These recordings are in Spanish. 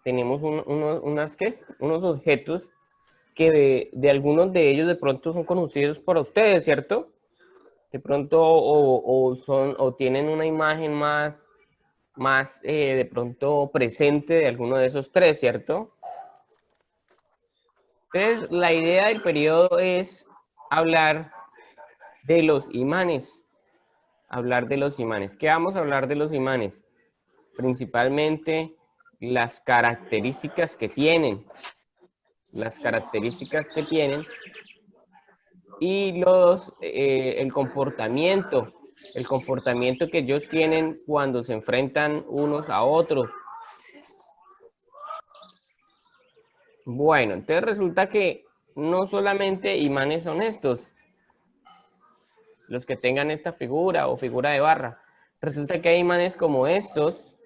tenemos unos objetos que de algunos de ellos de pronto son conocidos por ustedes, ¿cierto? De pronto o tienen una imagen más de pronto presente de alguno de esos tres, ¿cierto? Entonces, la idea del periodo es hablar de los imanes. Hablar de los imanes. ¿Qué vamos a hablar de los imanes? Principalmente las características que tienen. Las características que tienen y el comportamiento que ellos tienen cuando se enfrentan unos a otros. Bueno, entonces resulta que no solamente imanes son estos, los que tengan esta figura o figura de barra. Resulta que hay imanes como estos,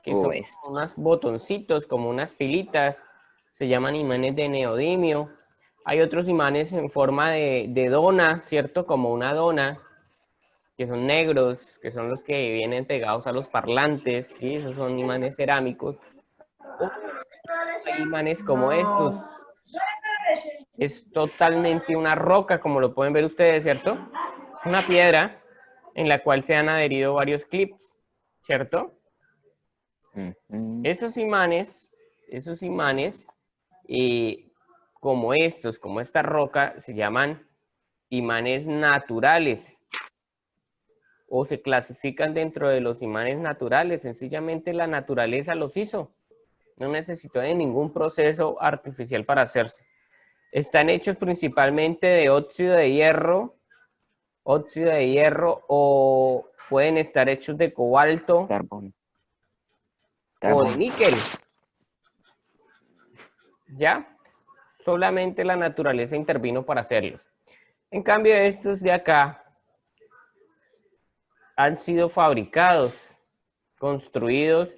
que son unos botoncitos, como unas pilitas, se llaman imanes de neodimio. Hay otros imanes en forma de dona, ¿cierto? Como una dona, que son negros, que son los que vienen pegados a los parlantes, ¿sí? Esos son imanes cerámicos. O hay imanes como estos. Es totalmente una roca, como lo pueden ver ustedes, ¿cierto? Es una piedra en la cual se han adherido varios clips, ¿cierto? Esos imanes, como estos, como esta roca, se llaman imanes naturales o se clasifican dentro de los imanes naturales. Sencillamente la naturaleza los hizo. No necesitó de ningún proceso artificial para hacerse. Están hechos principalmente de óxido de hierro o pueden estar hechos de cobalto o de níquel. ¿Ya? Solamente la naturaleza intervino para hacerlos. En cambio, estos de acá han sido fabricados, construidos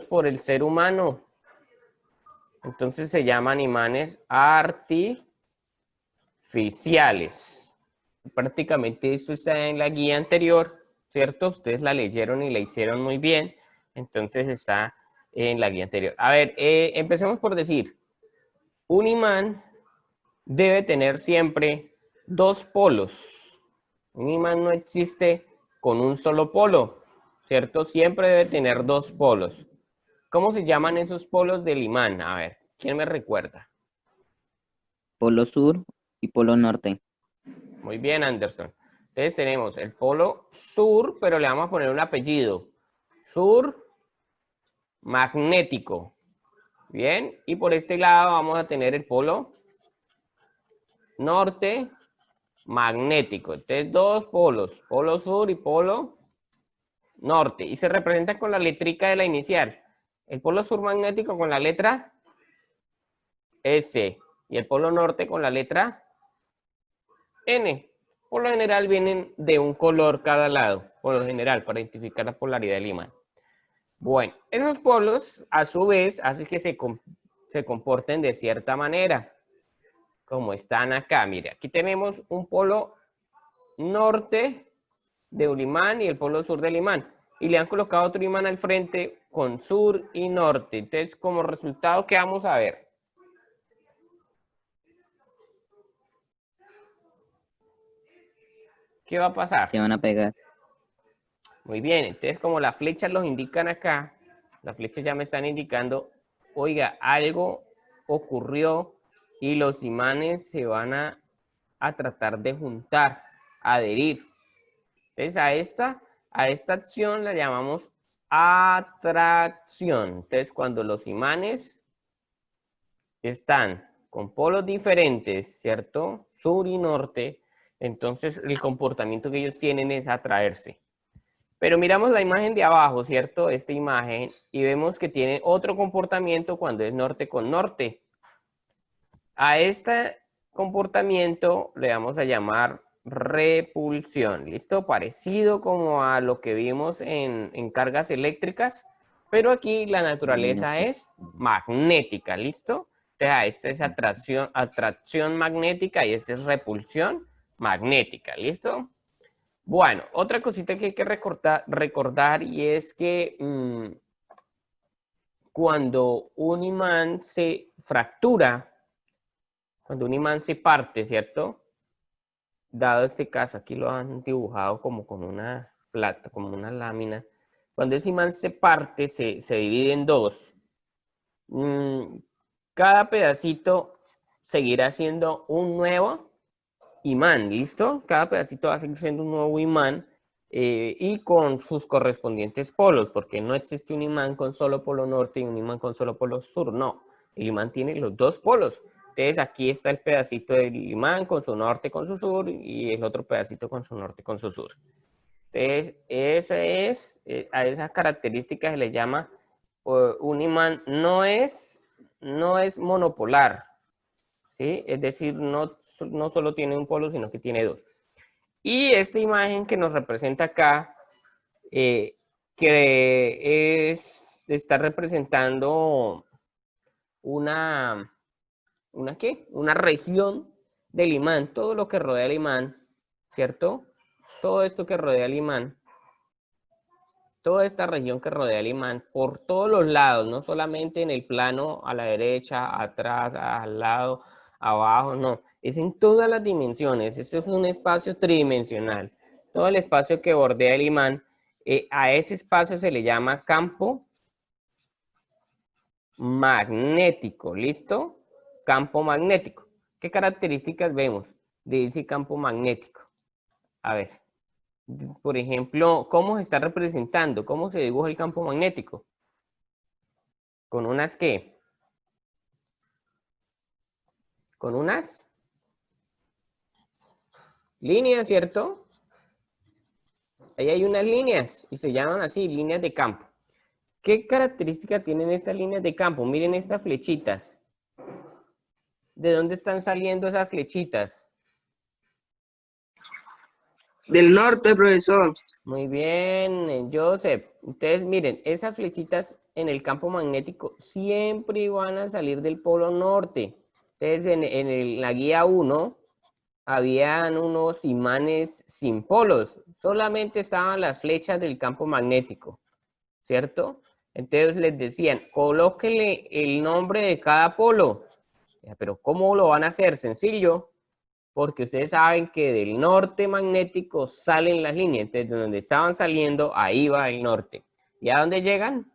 por el ser humano. Entonces se llaman imanes artificiales. Prácticamente esto está en la guía anterior, ¿cierto? Ustedes la leyeron y la hicieron muy bien. Entonces está en la guía anterior. A ver, empecemos por decir, un imán debe tener siempre dos polos. Un imán no existe con un solo polo, ¿cierto? Siempre debe tener dos polos. ¿Cómo se llaman esos polos del imán? A ver, ¿quién me recuerda? Polo sur y polo norte. Muy bien, Anderson. Entonces tenemos el polo sur, pero le vamos a poner un apellido. Sur magnético. Bien, y por este lado vamos a tener el polo norte magnético. Entonces, dos polos, polo sur y polo norte. Y se representa con la letrica de la inicial. El polo sur magnético con la letra S y el polo norte con la letra N. Por lo general vienen de un color cada lado, por lo general, para identificar la polaridad del imán. Bueno, esos polos a su vez hacen que se comporten de cierta manera, como están acá. Mire, aquí tenemos un polo norte de un imán y el polo sur del imán. Y le han colocado otro imán al frente con sur y norte. Entonces, como resultado, ¿qué vamos a ver? ¿Qué va a pasar? Se van a pegar. Muy bien, entonces como las flechas los indican acá, las flechas ya me están indicando, oiga, algo ocurrió y los imanes se van a tratar de juntar, adherir. Entonces a esta acción la llamamos atracción. Entonces cuando los imanes están con polos diferentes, ¿cierto? Sur y norte, entonces el comportamiento que ellos tienen es atraerse. Pero miramos la imagen de abajo, ¿cierto? Esta imagen, y vemos que tiene otro comportamiento cuando es norte con norte. A este comportamiento le vamos a llamar repulsión, ¿listo? Parecido como a lo que vimos en cargas eléctricas, pero aquí la naturaleza es magnética, ¿listo? Entonces, esta es atracción magnética y esta es repulsión magnética, ¿listo? Bueno, otra cosita que hay que recordar y es que cuando un imán se fractura, cuando un imán se parte, ¿cierto? Dado este caso, aquí lo han dibujado como con una plata, como una lámina. Cuando ese imán se parte, se divide en dos. Cada pedacito seguirá siendo un nuevo imán, ¿listo? Cada pedacito va a seguir siendo un nuevo imán y con sus correspondientes polos, porque no existe un imán con solo polo norte y un imán con solo polo sur, no. El imán tiene los dos polos. Entonces aquí está el pedacito del imán con su norte, con su sur, y el otro pedacito con su norte, con su sur. Entonces, a esa característica se le llama un imán no es monopolar, ¿sí? Es decir, no solo tiene un polo, sino que tiene dos. Y esta imagen que nos representa acá, que está representando una ¿qué? Una región del imán, todo lo que rodea el imán, ¿cierto? Todo esto que rodea el imán, toda esta región que rodea el imán, por todos los lados, no solamente en el plano a la derecha, atrás, al lado, abajo, no, es en todas las dimensiones, eso es un espacio tridimensional. Todo el espacio que bordea el imán, a ese espacio se le llama campo magnético, ¿listo? Campo magnético. ¿Qué características vemos de ese campo magnético? A ver, por ejemplo, ¿cómo se está representando? ¿Cómo se dibuja el campo magnético? ¿Con unas qué? Con unas líneas, ¿cierto? Ahí hay unas líneas y se llaman así, líneas de campo. ¿Qué característica tienen estas líneas de campo? Miren estas flechitas. ¿De dónde están saliendo esas flechitas? Del norte, profesor. Muy bien, Joseph. Entonces, miren, esas flechitas en el campo magnético siempre van a salir del polo norte. Entonces, en la guía 1, habían unos imanes sin polos. Solamente estaban las flechas del campo magnético, ¿cierto? Entonces les decían, colóquele el nombre de cada polo. Pero ¿cómo lo van a hacer? Sencillo. Porque ustedes saben que del norte magnético salen las líneas. Entonces, de donde estaban saliendo, ahí va el norte. ¿Y a dónde llegan?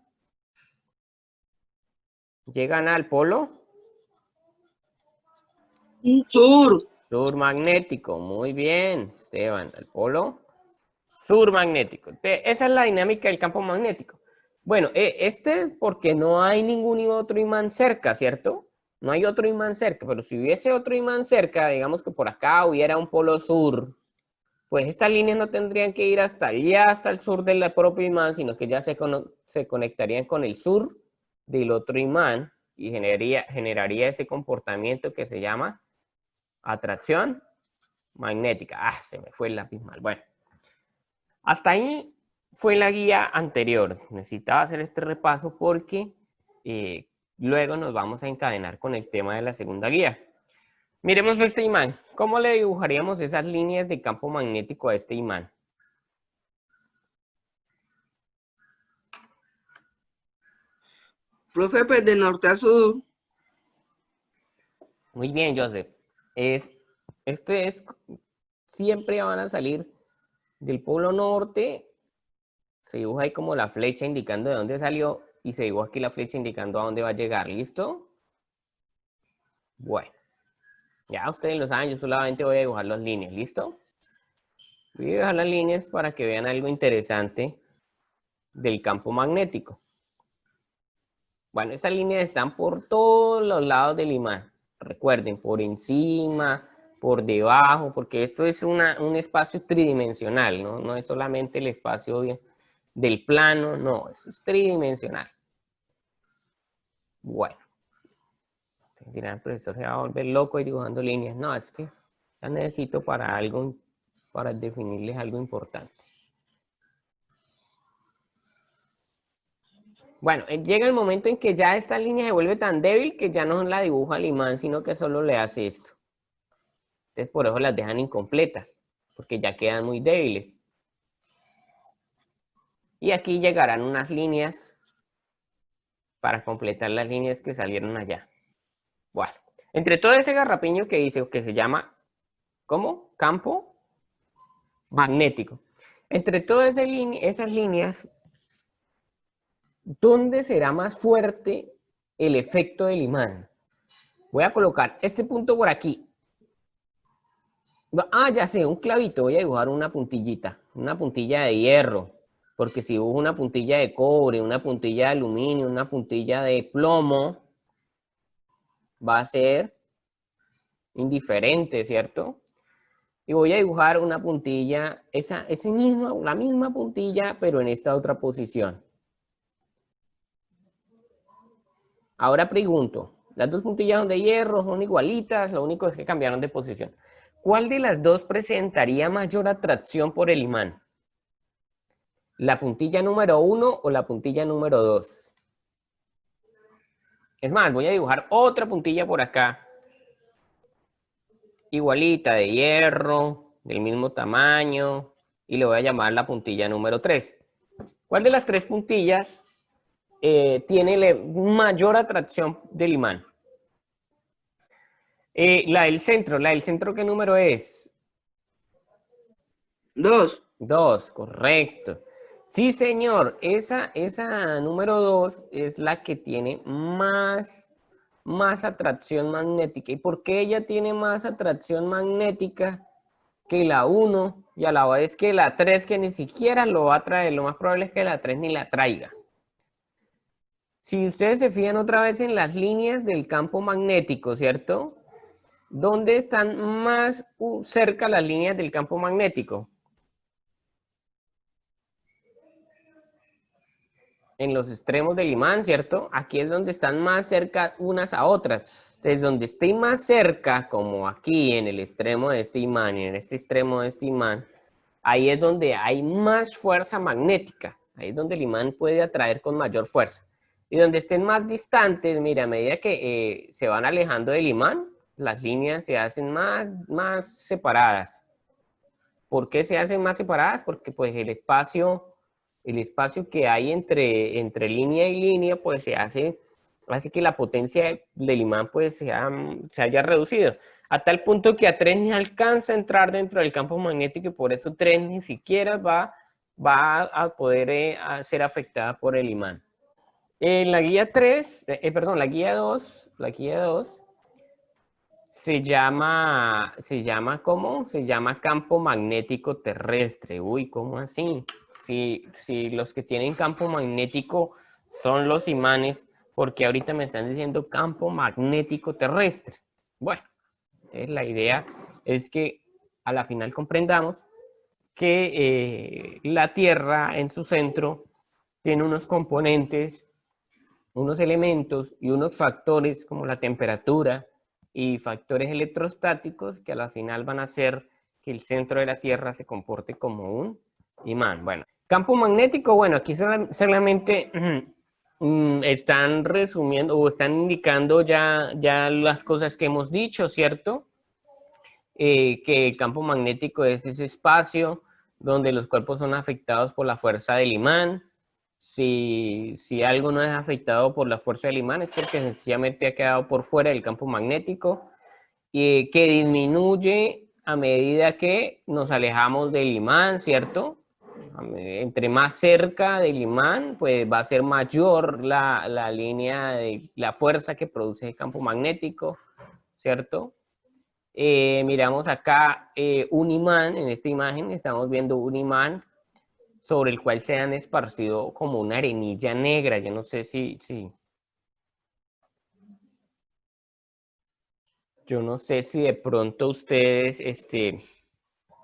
Llegan al polo Sur. sur magnético. Muy bien, Esteban. Al polo sur magnético. Entonces, esa es la dinámica del campo magnético. Bueno, porque no hay ningún otro imán cerca, ¿cierto? No hay otro imán cerca, pero si hubiese otro imán cerca, digamos que por acá hubiera un polo sur, pues estas líneas no tendrían que ir hasta allá, hasta el sur del propio imán, sino que ya se conectarían con el sur del otro imán y generaría este comportamiento que se llama atracción magnética. Ah, se me fue el lápiz mal. Bueno, hasta ahí fue la guía anterior. Necesitaba hacer este repaso porque luego nos vamos a encadenar con el tema de la segunda guía. Miremos este imán. ¿Cómo le dibujaríamos esas líneas de campo magnético a este imán? Profe, pues de norte a sur. Muy bien, Joseph. Siempre van a salir del polo norte. Se dibuja ahí como la flecha indicando de dónde salió y se dibuja aquí la flecha indicando a dónde va a llegar. ¿Listo? Bueno. Ya ustedes lo saben, yo solamente voy a dibujar las líneas. ¿Listo? Voy a dibujar las líneas para que vean algo interesante del campo magnético. Bueno, estas líneas están por todos los lados del imán. Recuerden, por encima, por debajo, porque esto es un espacio tridimensional, ¿no? No es solamente el espacio del plano, no, esto es tridimensional. Bueno. Dirán, el profesor se va a volver loco y dibujando líneas. No, es que ya necesito para algo, para definirles algo importante. Bueno, llega el momento en que ya esta línea se vuelve tan débil que ya no la dibuja el imán, sino que solo le hace esto. Entonces por eso las dejan incompletas, porque ya quedan muy débiles. Y aquí llegarán unas líneas para completar las líneas que salieron allá. Bueno, entre todo ese garrapiño que hice, que se llama, ¿cómo? Campo magnético. Entre todas esas líneas, ¿dónde será más fuerte el efecto del imán? Voy a colocar este punto por aquí. Ah, ya sé, un clavito. Voy a dibujar una puntillita, una puntilla de hierro. Porque si dibujo una puntilla de cobre, una puntilla de aluminio, una puntilla de plomo, va a ser indiferente, ¿cierto? Y voy a dibujar una puntilla, la misma puntilla, pero en esta otra posición. Ahora pregunto, las dos puntillas son de hierro, son igualitas, lo único es que cambiaron de posición. ¿Cuál de las dos presentaría mayor atracción por el imán? ¿La puntilla número 1 o la puntilla número 2? Es más, voy a dibujar otra puntilla por acá. Igualita, de hierro, del mismo tamaño, y le voy a llamar la puntilla número 3. ¿Cuál de las tres puntillas tiene mayor atracción del imán? La del centro, ¿qué número es? 2. 2, correcto. Sí, señor, esa número 2 es la que tiene más atracción magnética. ¿Y por qué ella tiene más atracción magnética que la 1? Y a la vez que la 3, que ni siquiera lo va a traer. Lo más probable es que la 3 ni la traiga. Si ustedes se fijan otra vez en las líneas del campo magnético, ¿cierto? ¿Dónde están más cerca las líneas del campo magnético? En los extremos del imán, ¿cierto? Aquí es donde están más cerca unas a otras. Entonces, donde esté más cerca, como aquí en el extremo de este imán y en este extremo de este imán, ahí es donde hay más fuerza magnética. Ahí es donde el imán puede atraer con mayor fuerza. Y donde estén más distantes, mira, a medida que se van alejando del imán, las líneas se hacen más separadas. ¿Por qué se hacen más separadas? Porque pues el espacio que hay entre línea y línea, pues hace que la potencia del imán pues se haya reducido. A tal punto que a 3 ni alcanza a entrar dentro del campo magnético y por eso 3 ni siquiera va a poder ser afectada por el imán. La guía 3, la guía 2 se llama, ¿cómo? Se llama campo magnético terrestre. Uy, ¿cómo así? Si los que tienen campo magnético son los imanes, porque ahorita me están diciendo campo magnético terrestre. Bueno, entonces la idea es que a la final comprendamos que la Tierra en su centro tiene unos componentes, unos elementos y unos factores como la temperatura y factores electrostáticos que a la final van a hacer que el centro de la Tierra se comporte como un imán. Bueno, campo magnético, bueno, aquí solamente están resumiendo o están indicando ya las cosas que hemos dicho, ¿cierto? Que el campo magnético es ese espacio donde los cuerpos son afectados por la fuerza del imán. Si algo no es afectado por la fuerza del imán es porque sencillamente ha quedado por fuera del campo magnético y que disminuye a medida que nos alejamos del imán, ¿cierto? Entre más cerca del imán, pues va a ser mayor la línea de la fuerza que produce el campo magnético, ¿cierto? Miramos acá un imán, en esta imagen estamos viendo un imán sobre el cual se han esparcido como una arenilla negra. Yo no sé yo no sé si de pronto ustedes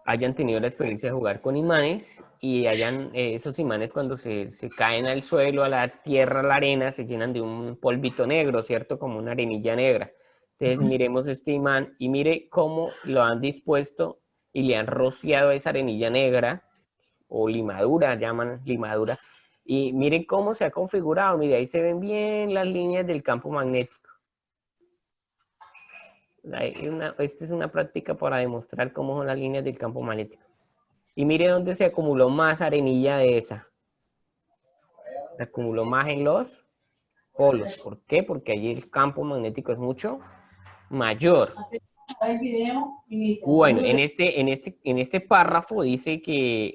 hayan tenido la experiencia de jugar con imanes y esos imanes cuando se caen al suelo, a la tierra, a la arena, se llenan de un polvito negro, ¿cierto? Como una arenilla negra. Entonces miremos este imán y mire cómo lo han dispuesto y le han rociado esa arenilla negra o limadura, llaman limadura. Y miren cómo se ha configurado. Mire, ahí se ven bien las líneas del campo magnético. Esta es una práctica para demostrar cómo son las líneas del campo magnético. Y mire dónde se acumuló más arenilla de esa. Se acumuló más en los polos. ¿Por qué? Porque allí el campo magnético es mucho mayor. Bueno, en este párrafo dice que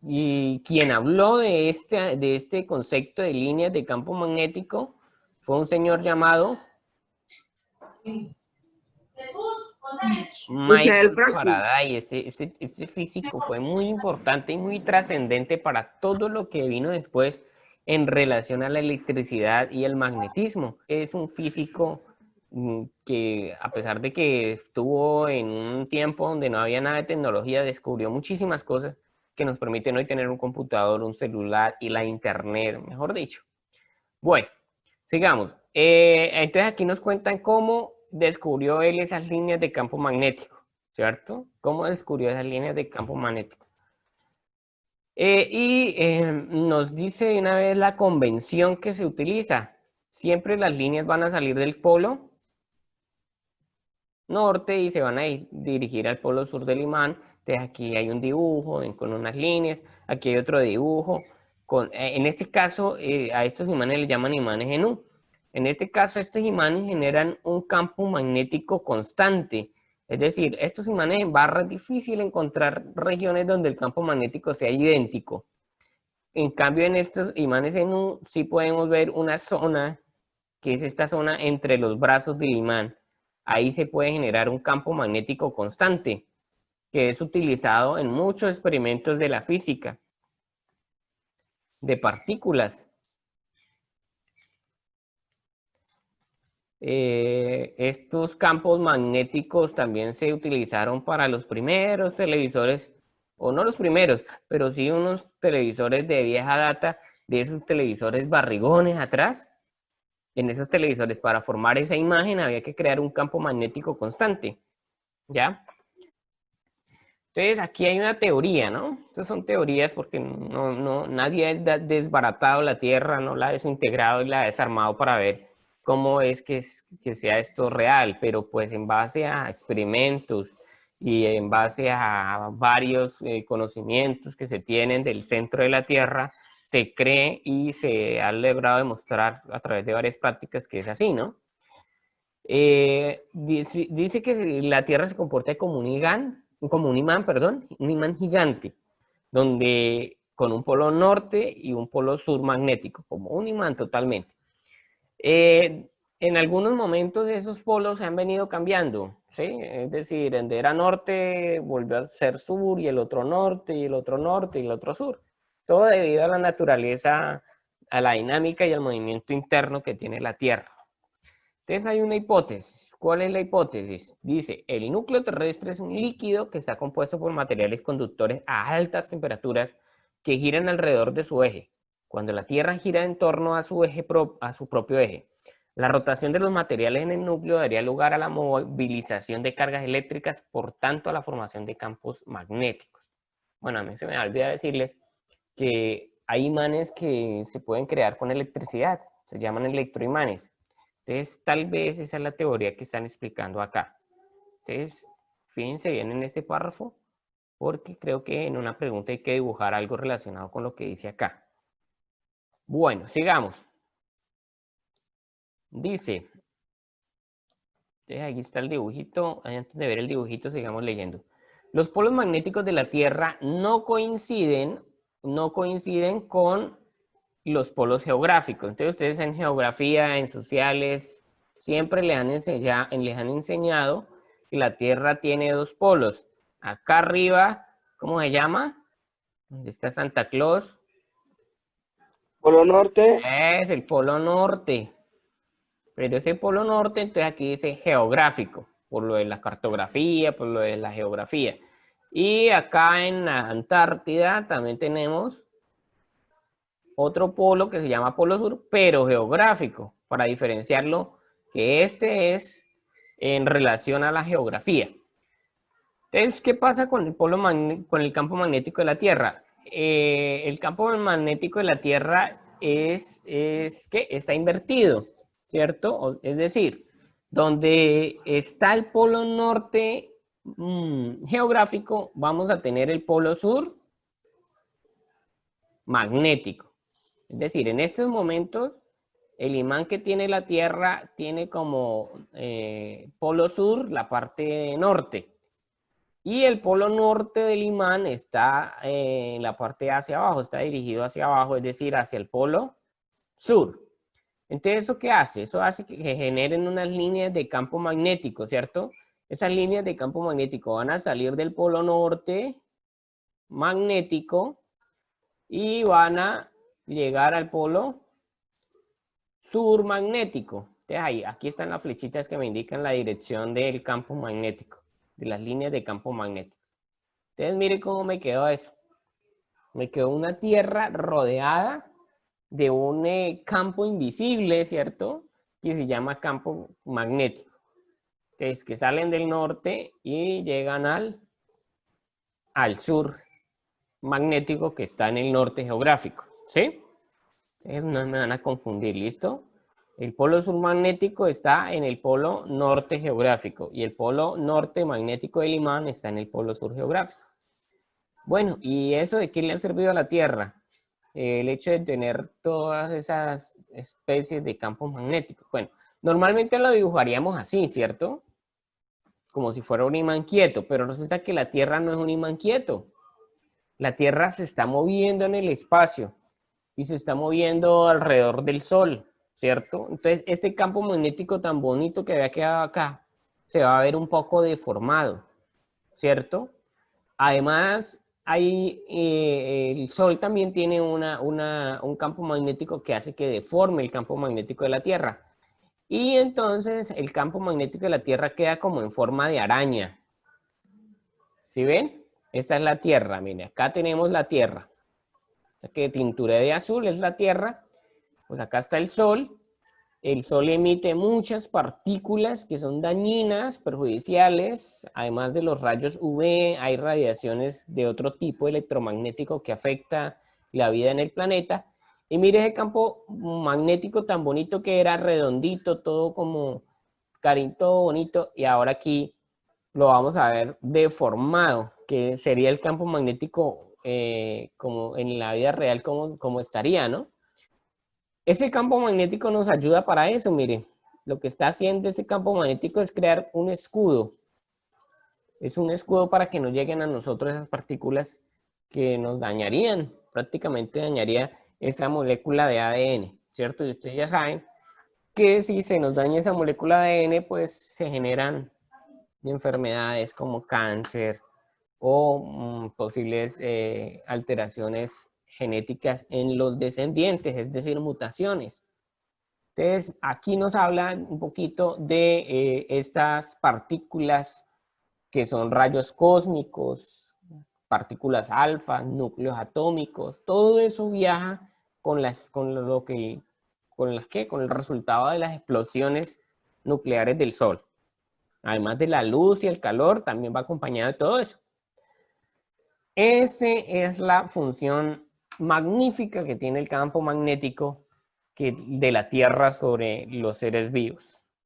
y quien habló de este concepto de líneas de campo magnético fue un señor llamado Michael Faraday. Este físico fue muy importante y muy trascendente para todo lo que vino después en relación a la electricidad y el magnetismo. Es un físico que, a pesar de que estuvo en un tiempo donde no había nada de tecnología, descubrió muchísimas cosas que nos permiten hoy tener un computador, un celular y la internet, mejor dicho. Bueno, sigamos. Entonces aquí nos cuentan cómo descubrió él esas líneas de campo magnético, ¿cierto? ¿Cómo descubrió esas líneas de campo magnético? Nos dice de una vez la convención que se utiliza. Siempre las líneas van a salir del polo norte y se van a dirigir al polo sur del imán. Entonces aquí hay un dibujo con unas líneas, aquí hay otro dibujo. En este caso, a estos imanes les llaman imanes en U. En este caso, estos imanes generan un campo magnético constante. Es decir, estos imanes en barra es difícil encontrar regiones donde el campo magnético sea idéntico. En cambio, en estos imanes en U sí podemos ver una zona, que es esta zona entre los brazos del imán. Ahí se puede generar un campo magnético constante, que es utilizado en muchos experimentos de la física, de partículas. Estos campos magnéticos también se utilizaron para los primeros televisores, o no los primeros, pero sí unos televisores de vieja data, de esos televisores barrigones atrás. En esos televisores, para formar esa imagen, había que crear un campo magnético constante, ¿ya? Entonces, aquí hay una teoría, ¿no? Estas son teorías porque nadie ha desbaratado la Tierra, no la ha desintegrado y la ha desarmado para ver cómo es que sea esto real, pero pues en base a experimentos y en base a varios conocimientos que se tienen del centro de la Tierra, se cree y se ha logrado demostrar a través de varias prácticas que es así, ¿no? Dice que la Tierra se comporta como un imán, un imán gigante, donde con un polo norte y un polo sur magnético, como un imán totalmente. En algunos momentos esos polos se han venido cambiando, ¿sí? Es decir, donde era norte volvió a ser sur y el otro norte y el otro norte y el otro sur. Todo debido a la naturaleza, a la dinámica y al movimiento interno que tiene la Tierra. Entonces hay una hipótesis. ¿Cuál es la hipótesis? Dice, el núcleo terrestre es un líquido que está compuesto por materiales conductores a altas temperaturas que giran alrededor de su eje. Cuando la Tierra gira en torno a su propio eje, la rotación de los materiales en el núcleo daría lugar a la movilización de cargas eléctricas, por tanto a la formación de campos magnéticos. Bueno, a mí se me olvida decirles que hay imanes que se pueden crear con electricidad, se llaman electroimanes. Entonces, tal vez esa es la teoría que están explicando acá. Entonces, fíjense bien en este párrafo, porque creo que en una pregunta hay que dibujar algo relacionado con lo que dice acá. Bueno, sigamos. Dice, entonces aquí está el dibujito. Antes de ver el dibujito, sigamos leyendo. Los polos magnéticos de la Tierra no coinciden con los polos geográficos. Entonces ustedes en geografía, en sociales, siempre les han enseñado que la Tierra tiene dos polos. Acá arriba, ¿cómo se llama? ¿Dónde está Santa Claus? Polo norte. Es el polo norte. Pero ese polo norte, entonces aquí dice geográfico, por lo de la cartografía, por lo de la geografía. Y acá en la Antártida también tenemos otro polo que se llama polo sur, pero geográfico, para diferenciarlo, que este es en relación a la geografía. Entonces, ¿qué pasa con el campo magnético de la Tierra? El campo magnético de la Tierra está invertido, ¿cierto? Es decir, donde está el polo norte geográfico, vamos a tener el polo sur magnético. Es decir, en estos momentos, el imán que tiene la Tierra tiene como polo sur la parte norte. Y el polo norte del imán está en la parte hacia abajo, está dirigido hacia abajo, es decir, hacia el polo sur. Entonces, ¿eso qué hace? Eso hace que generen unas líneas de campo magnético, ¿cierto? Esas líneas de campo magnético van a salir del polo norte magnético y van a llegar al polo sur magnético. Entonces, ahí, aquí están las flechitas que me indican la dirección del campo magnético, de las líneas de campo magnético. Entonces, mire cómo me quedó eso. Me quedó una Tierra rodeada de un campo invisible, ¿cierto? Que se llama campo magnético. Entonces, que salen del norte y llegan al sur magnético que está en el norte geográfico, ¿sí? Entonces, no me van a confundir, ¿listo? El polo sur magnético está en el polo norte geográfico y el polo norte magnético del imán está en el polo sur geográfico. Bueno, ¿y eso de qué le ha servido a la Tierra? El hecho de tener todas esas especies de campos magnéticos. Bueno, normalmente lo dibujaríamos así, ¿cierto? Como si fuera un imán quieto, pero resulta que la Tierra no es un imán quieto. La Tierra se está moviendo en el espacio y se está moviendo alrededor del Sol, ¿cierto? Entonces, este campo magnético tan bonito que había quedado acá se va a ver un poco deformado, ¿cierto? Además, el Sol también tiene un campo magnético que hace que deforme el campo magnético de la Tierra. Y entonces el campo magnético de la Tierra queda como en forma de araña. ¿Sí ven? Esta es la Tierra, miren, acá tenemos la Tierra. O sea que tinturé de azul es la Tierra. Pues acá está el Sol. El Sol emite muchas partículas que son dañinas, perjudiciales. Además de los rayos UV, hay radiaciones de otro tipo electromagnético que afecta la vida en el planeta. Y mire ese campo magnético tan bonito que era, redondito, todo como carito bonito. Y ahora aquí lo vamos a ver deformado, que sería el campo magnético como en la vida real, como estaría, ¿no? Ese campo magnético nos ayuda para eso, mire. Lo que está haciendo este campo magnético es crear un escudo. Es un escudo para que no lleguen a nosotros esas partículas que nos dañarían. Prácticamente dañaría esa molécula de ADN, ¿cierto? Y ustedes ya saben que si se nos daña esa molécula de ADN, pues se generan enfermedades como cáncer o posibles alteraciones genéticas en los descendientes, es decir, mutaciones. Entonces, aquí nos habla un poquito de estas partículas que son rayos cósmicos, partículas alfa, núcleos atómicos, todo eso viaja con el resultado de las explosiones nucleares del Sol. Además de la luz y el calor, también va acompañado de todo eso. Esa es la función magnífica que tiene el campo magnético de la Tierra sobre los seres vivos.